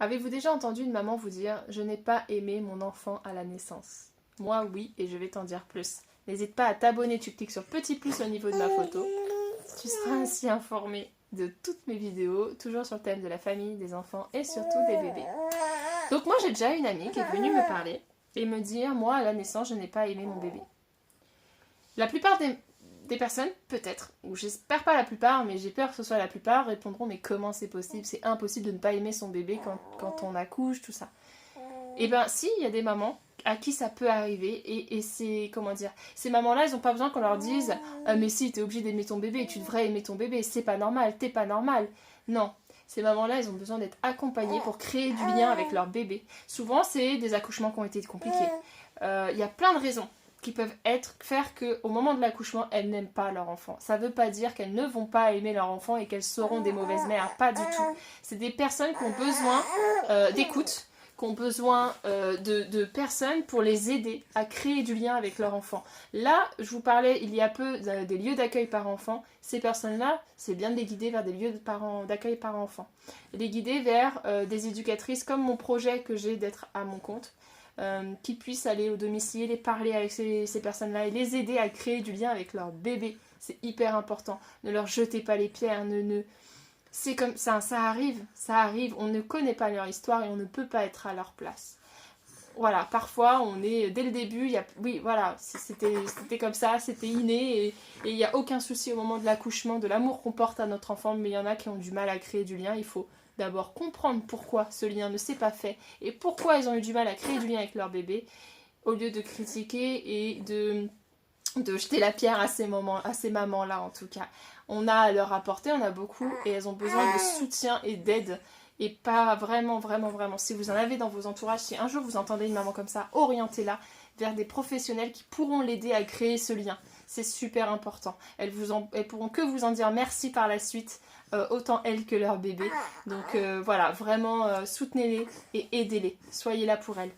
Avez-vous déjà entendu une maman vous dire « Je n'ai pas aimé mon enfant à la naissance ». Moi, oui, et je vais t'en dire plus. N'hésite pas à t'abonner, tu cliques sur petit plus au niveau de ma photo. Tu seras ainsi informé de toutes mes vidéos, toujours sur le thème de la famille, des enfants et surtout des bébés. Donc moi, j'ai déjà une amie qui est venue me parler et me dire « Moi, à la naissance, je n'ai pas aimé mon bébé ». La plupart des personnes, peut-être, ou j'espère pas la plupart, mais j'ai peur que ce soit la plupart, répondront mais comment c'est possible? C'est impossible de ne pas aimer son bébé quand on accouche, tout ça. Et ben si, il y a des mamans à qui ça peut arriver et c'est, comment dire, ces mamans-là, elles n'ont pas besoin qu'on leur dise ah, mais si, t'es obligé d'aimer ton bébé, tu devrais aimer ton bébé, c'est pas normal, t'es pas normal. Non, ces mamans-là, elles ont besoin d'être accompagnées pour créer du lien avec leur bébé. Souvent, c'est des accouchements qui ont été compliqués. Il y a plein de raisons qui peuvent faire qu'au moment de l'accouchement, elles n'aiment pas leur enfant. Ça ne veut pas dire qu'elles ne vont pas aimer leur enfant et qu'elles seront des mauvaises mères, pas du tout. C'est des personnes qui ont besoin d'écoute, qui ont besoin de personnes pour les aider à créer du lien avec leur enfant. Là, je vous parlais il y a peu des lieux d'accueil par enfant. Ces personnes-là, c'est bien de les guider vers des lieux d'accueil par enfant. Les guider vers des éducatrices comme mon projet que j'ai d'être à mon compte. Qui puissent aller au domicile et parler avec ces personnes-là et les aider à créer du lien avec leur bébé. C'est hyper important. Ne leur jetez pas les pierres. C'est comme ça arrive. On ne connaît pas leur histoire et on ne peut pas être à leur place. Voilà, parfois on est dès le début, oui voilà, c'était comme ça, c'était inné et il n'y a aucun souci au moment de l'accouchement, de l'amour qu'on porte à notre enfant, mais il y en a qui ont du mal à créer du lien. Il faut d'abord comprendre pourquoi ce lien ne s'est pas fait et pourquoi ils ont eu du mal à créer du lien avec leur bébé, au lieu de critiquer et de jeter la pierre à ces mamans-là en tout cas. On a à leur apporter, on a beaucoup et elles ont besoin de soutien et d'aide. Et pas vraiment, si vous en avez dans vos entourages, si un jour vous entendez une maman comme ça, orientez-la vers des professionnels qui pourront l'aider à créer ce lien. C'est super important. Elles pourront que vous en dire merci par la suite, autant elles que leur bébé. Donc voilà, vraiment soutenez-les et aidez-les. Soyez là pour elles.